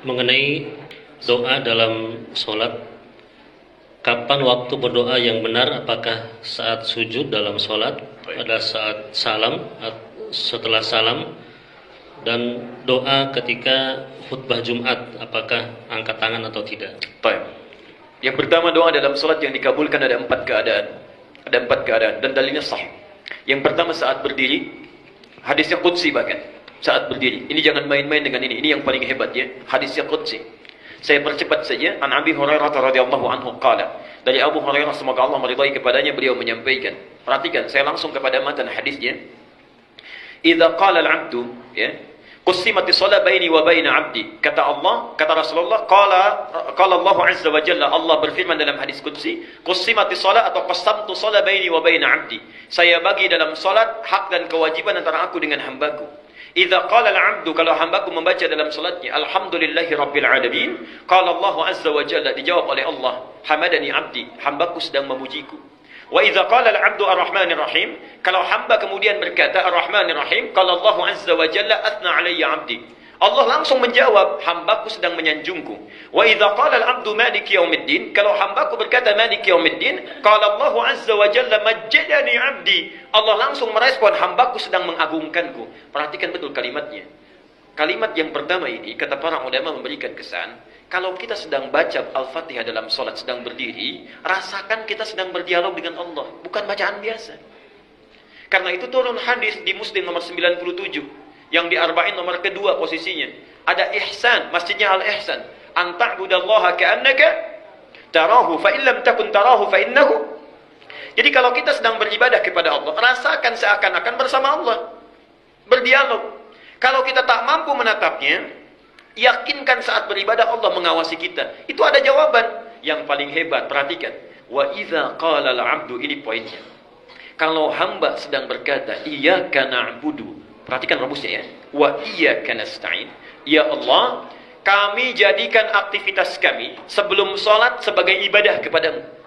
mengenai doa dalam sholat. Kapan waktu berdoa yang benar? Apakah saat sujud dalam sholat, pada saat salam, setelah salam, dan doa ketika khutbah Jumat, apakah angkat tangan atau tidak? Baik. Yang pertama, doa dalam sholat yang dikabulkan ada 4 keadaan. Ada 4 keadaan dan dalilnya sahih. Yang pertama saat berdiri, hadisnya qudsi bahkan. Saat berdiri. Ini jangan main-main dengan ini. Ini yang paling hebat ya. Hadisnya qudsi. Saya percepat saja. An Abi Hurairah radhiyallahu anhu qala. Dari Abu Hurairah semoga Allah meridai kepadanya, beliau menyampaikan. Perhatikan, saya langsung kepada matan hadisnya. Idza qala al-'abdu ya, qusimati shalah baini wa baina 'abdi. Kata Allah, kata Rasulullah, qala Allah azza wa jalla, Allah berfirman dalam hadis qudsi, qusimati shalah atau qasamtu shalah baini wa baina 'abdi. Saya bagi dalam salat hak dan kewajiban antara aku dengan hambaku. Idza qala al-'abdu, kalau hambaku membaca dalam salatnya alhamdulillahi rabbil alamin, qala Allah azza wa jalla, dijawab oleh Allah, hamadani 'abdi, hambaku sedang memujiku. Wa idza qala al-'abdu ar-rahmanir rahim, kalau hamba kemudian berkata ar-rahmanir rahim, qala Allah azza wa jalla athna 'alayya 'abdi, Allah langsung menjawab, hambaku sedang menyanjungku. Wa idza qala al-'abdu maliki yaumiddin, kalau hambaku berkata maliki yaumiddin, qala Allah azza wa jalla majjadani 'abdi, Allah langsung merespon, hambaku sedang mengagungkanku. Perhatikan betul kalimatnya. Kalimat yang pertama ini, kata para ulama, memberikan kesan, kalau kita sedang baca Al-Fatihah dalam salat, sedang berdiri, rasakan kita sedang berdialog dengan Allah, bukan bacaan biasa. Karena itu turun hadis di Muslim nomor 97, yang di Arba'in nomor kedua posisinya. Ada ihsan, masjidnya al-ihsan. An ta'budallaha ka'annaka tarahu, fa illam takun tarahu fa innahu. Jadi kalau kita sedang beribadah kepada Allah, rasakan seakan-akan bersama Allah, berdialog. Kalau kita tak mampu menatapnya, yakinkan saat beribadah Allah mengawasi kita. Itu ada jawaban. Yang paling hebat, perhatikan. Wa idza qala al-'abdu, ini poinnya. Kalau hamba sedang berkata, iyyaka na'budu, perhatikan rumusnya ya. Wa iyyaka nasta'in. Ya Allah, kami jadikan aktivitas kami sebelum salat sebagai ibadah kepadamu.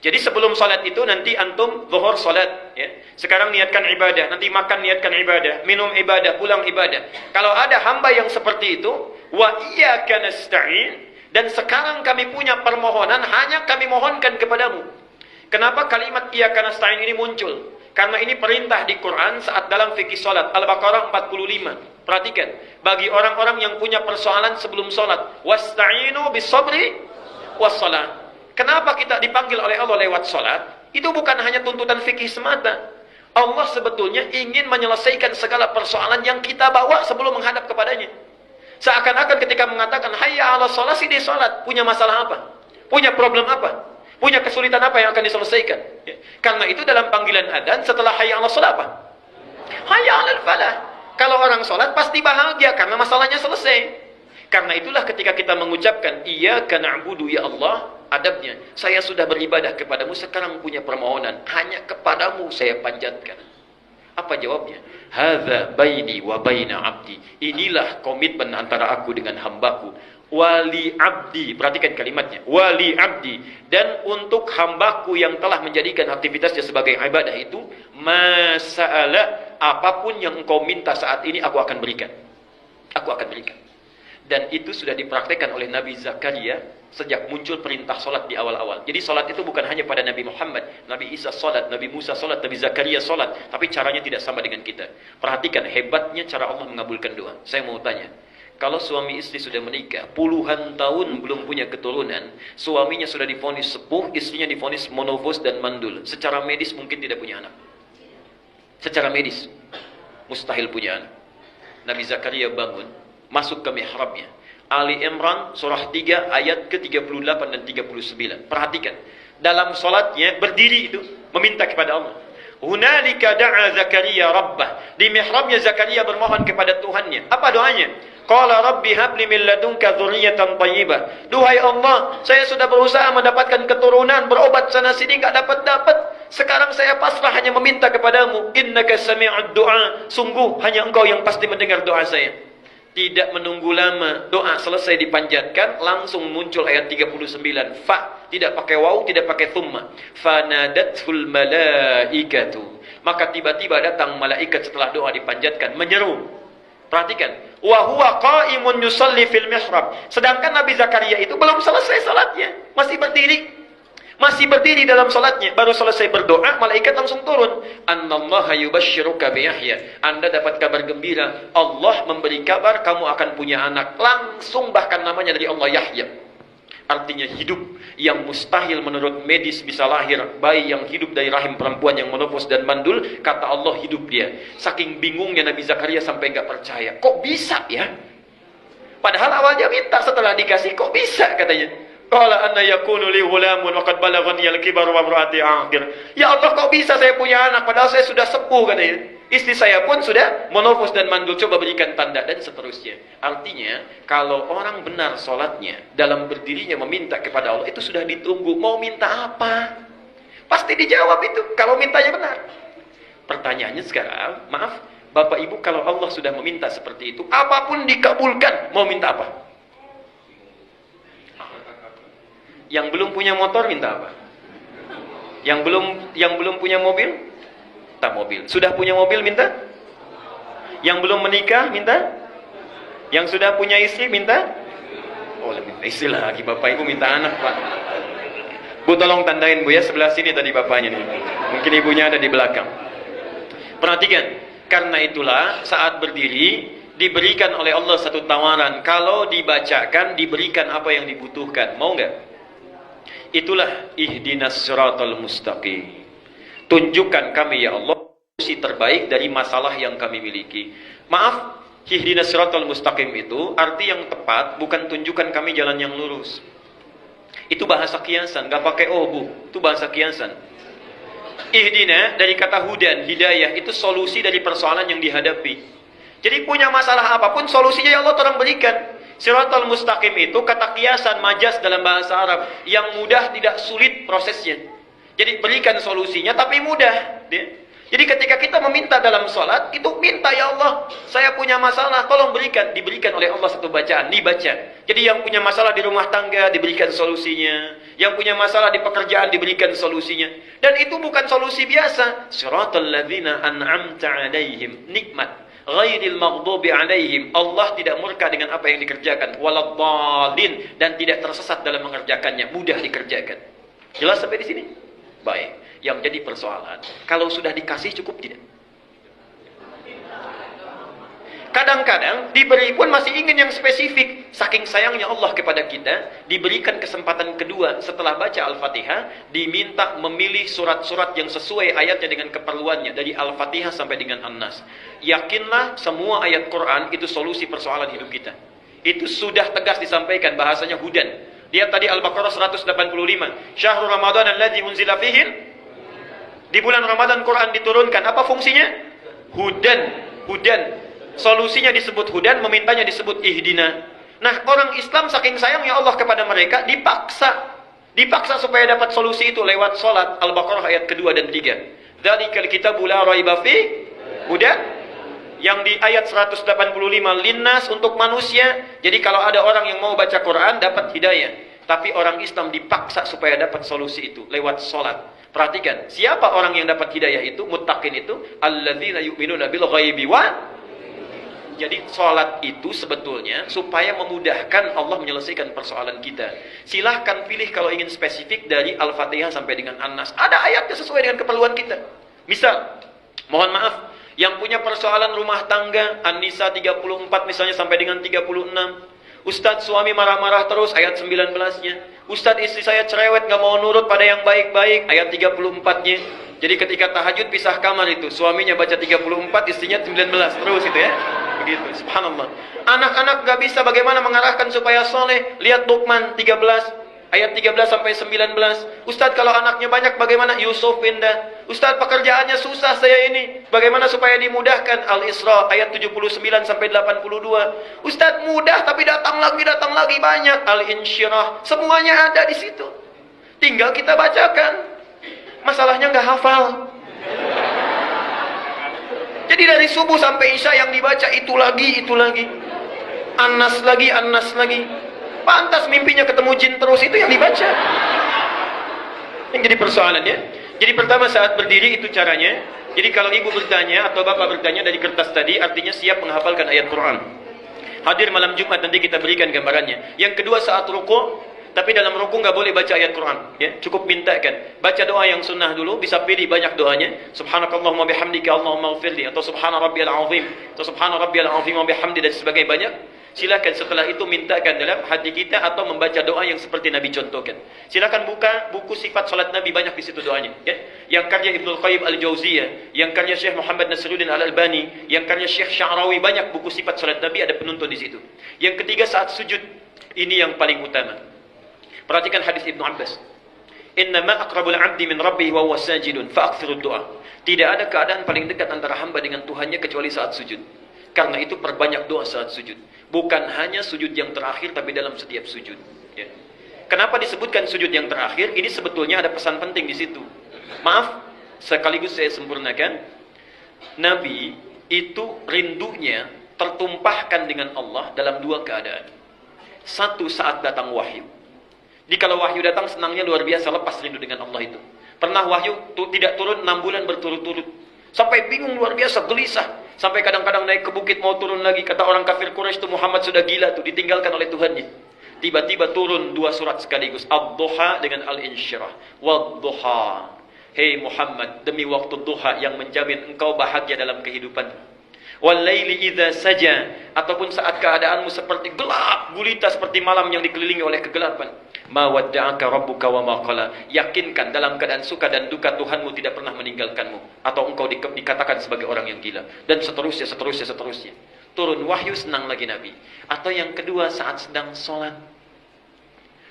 Jadi sebelum salat itu nanti antum zuhur salat ya. Sekarang niatkan ibadah, nanti makan niatkan ibadah, minum ibadah, pulang ibadah. Kalau ada hamba yang seperti itu, wa iyyaka nasta'in, dan sekarang kami punya permohonan, hanya kami mohonkan kepadamu. Kenapa kalimat iyyaka nasta'in ini muncul? Karena ini perintah di Quran saat dalam fikih salat, Al-Baqarah 45. Perhatikan, bagi orang-orang yang punya persoalan sebelum salat, wasta'inu bis-sabri was-salat. Kenapa kita dipanggil oleh Allah lewat salat? Itu bukan hanya tuntutan fikih semata. Allah sebetulnya ingin menyelesaikan segala persoalan yang kita bawa sebelum menghadap kepadanya. Seakan-akan ketika mengatakan hayya 'alas shalah, si di salat, punya masalah apa? Punya problem apa? Punya kesulitan apa yang akan diselesaikan? Ya. Karena itu dalam panggilan adzan setelah hayya 'alas shalah apa? Hayya 'alal falah. Kalau orang salat pasti bahagia karena masalahnya selesai. Karena itulah ketika kita mengucapkan iyyaka na'budu ya Allah, adabnya, saya sudah beribadah kepadamu, sekarang punya permohonan, hanya kepadamu saya panjatkan. Apa jawabnya? Hadza baini wa baina 'abdi. Inilah komitmen antara aku dengan hambaku. Wali abdi, perhatikan kalimatnya, wali abdi, dan untuk hambaku yang telah menjadikan aktivitasnya sebagai ibadah itu, masa'ala, apapun yang engkau minta saat ini aku akan berikan. Aku akan berikan. Dan itu sudah dipraktekkan oleh Nabi Zakaria sejak muncul perintah solat di awal-awal. Jadi solat itu bukan hanya pada Nabi Muhammad, Nabi Isa solat, Nabi Musa solat, Nabi Zakaria solat, tapi caranya tidak sama dengan kita. Perhatikan hebatnya cara Allah mengabulkan doa. Saya mau tanya, kalau suami istri sudah menikah, puluhan tahun belum punya keturunan, suaminya sudah divonis sepuh, istrinya divonis monofos dan mandul. Secara medis mungkin tidak punya anak. Secara medis, mustahil punya anak. Nabi Zakaria bangun, masuk ke mihrabnya. Ali Imran surah 3 ayat ke-38 dan 39. Perhatikan. Dalam salatnya berdiri itu meminta kepada Allah. Hunalika da'a Zakaria rabbah. Di mihrabnya Zakaria bermohon kepada Tuhannya. Apa doanya? Qala rabbi habli min ladunka dzurriyyatan thayyibah. Duhai Allah, saya sudah berusaha mendapatkan keturunan, berobat sana sini enggak dapat-dapat. Sekarang saya pasrah hanya meminta kepadamu. Innaka sami'ud du'a. Sungguh hanya Engkau yang pasti mendengar doa saya. Tidak menunggu lama, doa selesai dipanjatkan, langsung muncul ayat 39. Fa, tidak pakai waw, tidak pakai thumma. Fanadatul malaikatu. Maka tiba-tiba datang malaikat setelah doa dipanjatkan, menyeru. Perhatikan, wa huwa qa'imun yusalli fil mihrab. Sedangkan Nabi Zakaria itu belum selesai salatnya, masih berdiri. Masih berdiri dalam salatnya, baru selesai berdoa, malaikat langsung turun. Annallaha yubashshiruka bi Yahya. Anda dapat kabar gembira, Allah memberi kabar kamu akan punya anak. Langsung bahkan namanya dari Allah Yahya. Artinya hidup yang mustahil menurut medis bisa lahir. Bayi yang hidup dari rahim perempuan yang menopos dan mandul, kata Allah hidup dia. Saking bingungnya Nabi Zakaria sampai enggak percaya. Kok bisa ya? Padahal awalnya minta, setelah dikasih kok bisa katanya. Qala anna yakunu li ghulamun wa qad balaghani al-kibar wa imraati aqir. Ya Allah, kok bisa saya punya anak padahal saya sudah sepuh katanya. Istri saya pun sudah menopos dan mandul, coba berikan tanda dan seterusnya. Artinya, kalau orang benar salatnya, dalam berdirinya meminta kepada Allah, itu sudah ditunggu. Mau minta apa? Pasti dijawab itu kalau mintanya benar. Pertanyaannya sekarang, maaf, Bapak Ibu, kalau Allah sudah meminta seperti itu, apapun dikabulkan, mau minta apa? Yang belum punya motor minta apa? Yang belum punya mobil, minta mobil. Sudah punya mobil minta? Yang belum menikah minta? Yang sudah punya istri minta? Oh, lebih istri lagi. Bapak Ibu minta anak, Pak. Bu, tolong tandain Bu ya, sebelah sini tadi bapaknya nih. Mungkin ibunya ada di belakang. Perhatikan, karena itulah saat berdiri diberikan oleh Allah satu tawaran. Kalau dibacakan, diberikan apa yang dibutuhkan. Mau nggak? Itulah ihdinas siratal mustaqim. Tunjukkan kami ya Allah solusi terbaik dari masalah yang kami miliki. Maaf, ihdinas siratal mustaqim itu arti yang tepat bukan tunjukkan kami jalan yang lurus. Itu bahasa kiasan, gak pakai Bu. Itu bahasa kiasan. Ihdina dari kata hudan, hidayah, itu solusi dari persoalan yang dihadapi. Jadi punya masalah apapun, solusinya ya Allah tolong berikan. Siratal mustaqim itu kata kiasan, majas dalam bahasa Arab, yang mudah tidak sulit prosesnya. Jadi berikan solusinya tapi mudah. Jadi ketika kita meminta dalam sholat, itu minta ya Allah, saya punya masalah, tolong berikan. Diberikan oleh Allah satu bacaan, dibaca. Jadi yang punya masalah di rumah tangga, diberikan solusinya. Yang punya masalah di pekerjaan, diberikan solusinya. Dan itu bukan solusi biasa. Siratal ladzina an'amta alaihim, nikmat. Ghairil maghdubi alaihim, Allah tidak murka dengan apa yang dikerjakan, waladdallin, dan tidak tersesat dalam mengerjakannya, mudah dikerjakan. Jelas sampai di sini? Baik. Yang jadi persoalan, kalau sudah dikasih cukup tidak? Kadang-kadang diberi pun masih ingin yang spesifik. Saking sayangnya Allah kepada kita, diberikan kesempatan kedua setelah baca Al-Fatihah, diminta memilih surat-surat yang sesuai ayatnya dengan keperluannya, dari Al-Fatihah sampai dengan An-Nas. Yakinlah semua ayat Quran itu solusi persoalan hidup kita. Itu sudah tegas disampaikan, bahasanya hudan. Lihat tadi Al-Baqarah 185. Syahrul Ramadan alladzi unzila fihi. Di bulan Ramadan Quran diturunkan. Apa fungsinya? Hudan. Hudan. Solusinya disebut hudan, memintanya disebut ihdina. Nah, orang Islam saking sayangnya Allah kepada mereka, dipaksa supaya dapat solusi itu lewat salat. Al-Baqarah ayat kedua dan 3. Dzalikal kitabu la raiba fi hudan. Yang di ayat 185 linnas, untuk manusia. Jadi kalau ada orang yang mau baca Quran dapat hidayah. Tapi orang Islam dipaksa supaya dapat solusi itu lewat salat. Perhatikan, siapa orang yang dapat hidayah itu, muttaqin itu, alladzina yu'minuna bil ghaibi wa. Jadi salat itu sebetulnya supaya memudahkan Allah menyelesaikan persoalan kita. Silahkan pilih kalau ingin spesifik dari Al-Fatihah sampai dengan An-Nas. Ada ayatnya sesuai dengan keperluan kita. Misal, mohon maaf, yang punya persoalan rumah tangga, An-Nisa 34 misalnya sampai dengan 36. Ustadz suami marah-marah terus, ayat 19-nya. Ustadz istri saya cerewet, gak mau nurut pada yang baik-baik, ayat 34-nya. Jadi ketika tahajud pisah kamar itu, suaminya baca 34, istrinya 19, terus itu ya. Begitu, subhanallah. Anak-anak gak bisa bagaimana mengarahkan supaya soleh. Lihat Luqman 13, ayat 13 sampai 19. Ustadz kalau anaknya banyak bagaimana? Yusuf pindah. Ustadz pekerjaannya susah saya ini, bagaimana supaya dimudahkan? Al-Isra ayat 79 sampai 82. Ustadz mudah tapi datang lagi banyak. Al-Insyirah, semuanya ada di situ. Tinggal kita bacakan. Masalahnya nggak hafal. Jadi dari subuh sampai isya yang dibaca itu lagi. An-Nas lagi. Pantas mimpinya ketemu jin terus, itu yang dibaca. Yang jadi persoalannya. Jadi pertama saat berdiri itu caranya, Jadi kalau ibu bertanya atau bapak bertanya dari kertas tadi, artinya siap menghafalkan ayat Quran. Hadir malam Jumat, nanti kita berikan gambarannya. Yang kedua saat ruku, tapi dalam ruku nggak boleh baca ayat Quran. Ya, cukup mintakan. Baca doa yang sunnah dulu, bisa pilih banyak doanya. Subhanakallahumma bihamdika Allahumma ighfirli, atau subhana rabbiyal azim, atau subhana rabbiyal azim wa bihamdi, dan sebagainya banyak. Silakan setelah itu mintakan dalam hati kita atau membaca doa yang seperti Nabi contohkan. Silakan buka buku sifat salat Nabi, banyak di situ doanya. Ya. Yang karya Ibnu Qayyim Al-Jauziyah, yang karya Syekh Muhammad Nasiruddin Al-Albani, yang karya Syekh Sya'rawi, banyak buku sifat salat Nabi, ada penuntun di situ. Yang ketiga saat sujud, ini yang paling utama. Perhatikan hadis Ibnu Abbas. Innama aqrabul 'abdi min rabbih wa huwa sajidun fa'aktsirud du'a. Tidak ada keadaan paling dekat antara hamba dengan Tuhannya kecuali saat sujud. Karena itu perbanyak doa saat sujud. Bukan hanya sujud yang terakhir, tapi dalam setiap sujud. Ya. Kenapa disebutkan sujud yang terakhir? Ini sebetulnya ada pesan penting di situ. Maaf, sekaligus saya sempurnakan. Nabi itu rindunya tertumpahkan dengan Allah dalam dua keadaan. Satu, saat datang wahyu. Jadi kalau wahyu datang, senangnya luar biasa, lepas rindu dengan Allah itu. Pernah wahyu tidak turun 6 bulan berturut-turut. Sampai bingung luar biasa, gelisah. Sampai kadang-kadang naik ke bukit mau turun lagi. Kata orang kafir Quraisy itu, Muhammad sudah gila tuh, ditinggalkan oleh Tuhannya. Tiba-tiba turun 2 surat sekaligus. Ad-Duha dengan Al-Insyirah. Wad-Duha. Hei Muhammad, demi waktu duha yang menjamin engkau bahagia dalam kehidupan. Wal-laili idza saja, ataupun saat keadaanmu seperti gelap gulita, seperti malam yang dikelilingi oleh kegelapan. Ma wadda'aka rabbuka wa ma qala. Yakinkan dalam keadaan suka dan duka Tuhanmu tidak pernah meninggalkanmu, atau engkau dikatakan sebagai orang yang gila, dan seterusnya. Turun wahyu, senang lagi Nabi. Atau yang kedua saat sedang sholat.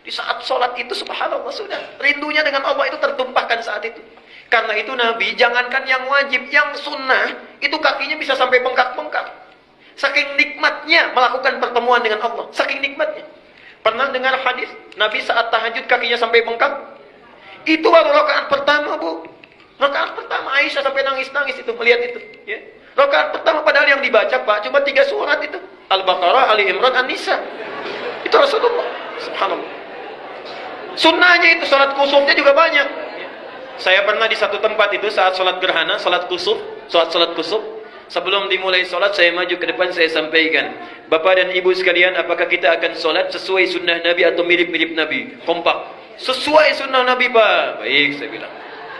Di saat sholat itu subhanallah, sudah rindunya dengan Allah itu tertumpahkan saat itu. Karena itu Nabi, jangankan yang wajib, yang sunnah, itu kakinya bisa sampai bengkak-bengkak. Saking nikmatnya melakukan pertemuan dengan Allah. Saking nikmatnya. Pernah dengar hadis Nabi saat tahajud kakinya sampai bengkak? Itu baru rakaat pertama, Bu. Rakaat pertama, Aisyah sampai nangis-nangis itu melihat itu. Ya. Rakaat pertama, padahal yang dibaca Pak cuma 3 surat itu. Al-Baqarah, Ali Imran, An-Nisa. Itu Rasulullah. Subhanallah. Sunnahnya itu, salat kusufnya juga banyak. Saya pernah di satu tempat itu saat salat gerhana, salat kusuf. Sebelum dimulai salat, saya maju ke depan, saya sampaikan, Bapak dan Ibu sekalian, apakah kita akan salat sesuai sunnah Nabi atau mirip-mirip Nabi? Kompak. Sesuai sunnah Nabi, Pak. Baik, saya bilang.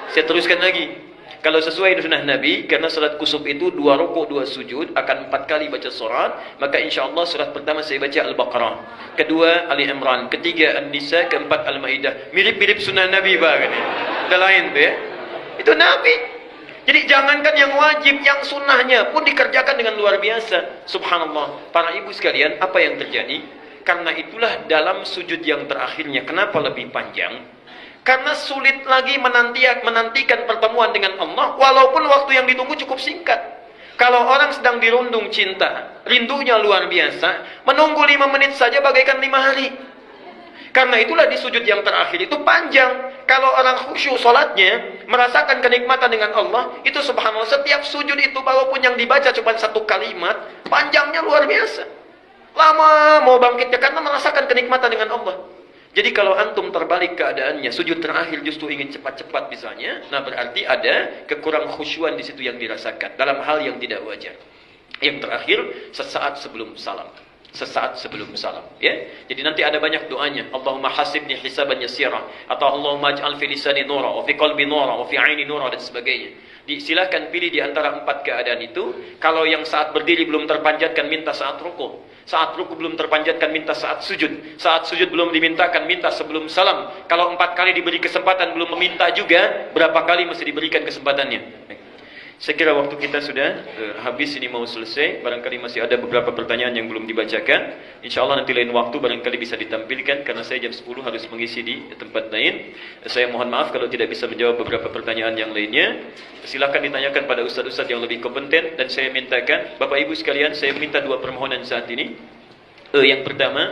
Saya teruskan lagi. Kalau sesuai sunnah Nabi, karena salat kusuf itu 2 rukuk 2 sujud, akan 4 kali baca surat, maka insyaAllah surat pertama saya baca Al-Baqarah, kedua Ali Imran, ketiga An-Nisa, keempat Al-Ma'idah. Mirip-mirip sunnah Nabi, Pak. Ada lain tuh ya. Itu Nabi. Jadi jangankan yang wajib, yang sunnahnya pun dikerjakan dengan luar biasa. Subhanallah. Para ibu sekalian, apa yang terjadi? Karena itulah dalam sujud yang terakhirnya, kenapa lebih panjang? Karena sulit lagi menantikan pertemuan dengan Allah, walaupun waktu yang ditunggu cukup singkat. Kalau orang sedang dirundung cinta, rindunya luar biasa, menunggu 5 menit saja bagaikan 5 hari. Karena itulah di sujud yang terakhir itu panjang. Kalau orang khusyuk solatnya, merasakan kenikmatan dengan Allah, itu subhanallah, setiap sujud itu walaupun yang dibaca cuma 1 kalimat, panjangnya luar biasa. Lama mau bangkitnya karena merasakan kenikmatan dengan Allah. Jadi kalau antum terbalik keadaannya, sujud terakhir justru ingin cepat-cepat misalnya, nah berarti ada kekurang khusyuan di situ yang dirasakan dalam hal yang tidak wajar. Yang terakhir, sesaat sebelum salam. Sesaat sebelum salam, ya. Jadi nanti ada banyak doanya. Allahumma hasibni hisaban yasira, atau Allahumma ij'al fi lisani nura, wa fi qalbi nura, wa fi aini nura, dan sebagainya. Silakan pilih di antara 4 keadaan itu. Kalau yang saat berdiri belum terpanjatkan, minta saat ruku. Saat ruku belum terpanjatkan, minta saat sujud. Saat sujud belum dimintakan, minta sebelum salam. Kalau 4 kali diberi kesempatan belum meminta juga, berapa kali mesti diberikan kesempatannya? Saya kira waktu kita sudah habis, ini mau selesai. Barangkali masih ada beberapa pertanyaan yang belum dibacakan. InsyaAllah nanti lain waktu barangkali bisa ditampilkan, karena saya jam 10 harus mengisi di tempat lain. Saya mohon maaf kalau tidak bisa menjawab beberapa pertanyaan yang lainnya. Silakan ditanyakan pada ustaz-ustaz yang lebih kompeten. Dan saya mintakan, Bapak Ibu sekalian, saya minta 2 permohonan saat ini. Yang pertama,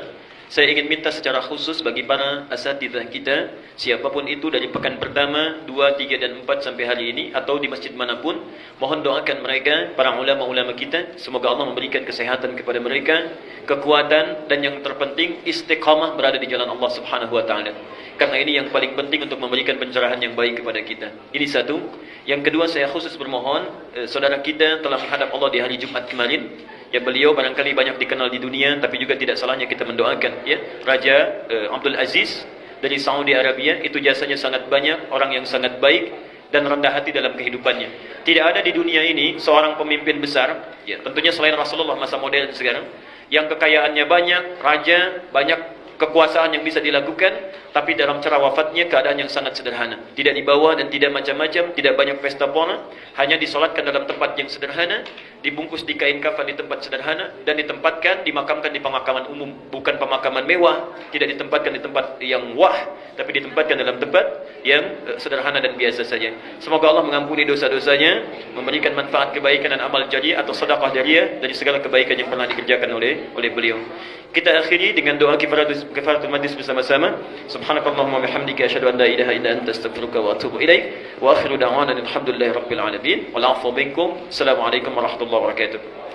Saya ingin minta secara khusus bagi para asatidzah kita, siapapun itu dari pekan pertama, 2, 3 dan 4 sampai hari ini atau di masjid manapun, mohon doakan mereka, para ulama-ulama kita, semoga Allah memberikan kesehatan kepada mereka, kekuatan dan yang terpenting istiqamah berada di jalan Allah Subhanahu wa taala. Karena ini yang paling penting untuk memberikan pencerahan yang baik kepada kita. Ini satu. Yang kedua, saya khusus bermohon, saudara kita telah menghadap Allah di hari Jumat kemarin. Ya, beliau barangkali banyak dikenal di dunia, tapi juga tidak salahnya kita mendoakan, ya. Raja Abdul Aziz dari Saudi Arabia, itu jasanya sangat banyak, orang yang sangat baik dan rendah hati dalam kehidupannya. Tidak ada di dunia ini seorang pemimpin besar, ya, tentunya selain Rasulullah masa modern sekarang, yang kekayaannya banyak, raja, banyak kekuasaan yang bisa dilakukan, tapi dalam cara wafatnya keadaan yang sangat sederhana. Tidak dibawa dan tidak macam-macam, tidak banyak pesta pona, hanya disolatkan dalam tempat yang sederhana, dibungkus di kain kafan di tempat sederhana, dan ditempatkan, dimakamkan di pemakaman umum, bukan pemakaman mewah, tidak ditempatkan di tempat yang wah, tapi ditempatkan dalam tempat yang sederhana dan biasa saja. Semoga Allah mengampuni dosa-dosanya, memberikan manfaat kebaikan dan amal jariah atau sedekah jariah dari segala kebaikan yang pernah dikerjakan oleh beliau. Kita akhiri dengan doa kifaratul majlis bersama-sama. Subhanakallahumma bihamdika asyhadu an la ilaha illa anta astaghfiruka wa atubu ilaik. Wa akhiru da'wana alhamdulillahi rabbil alamin. Wal 'afwu minkum. Assalamualaikum warahmatullahi wabarakatuh.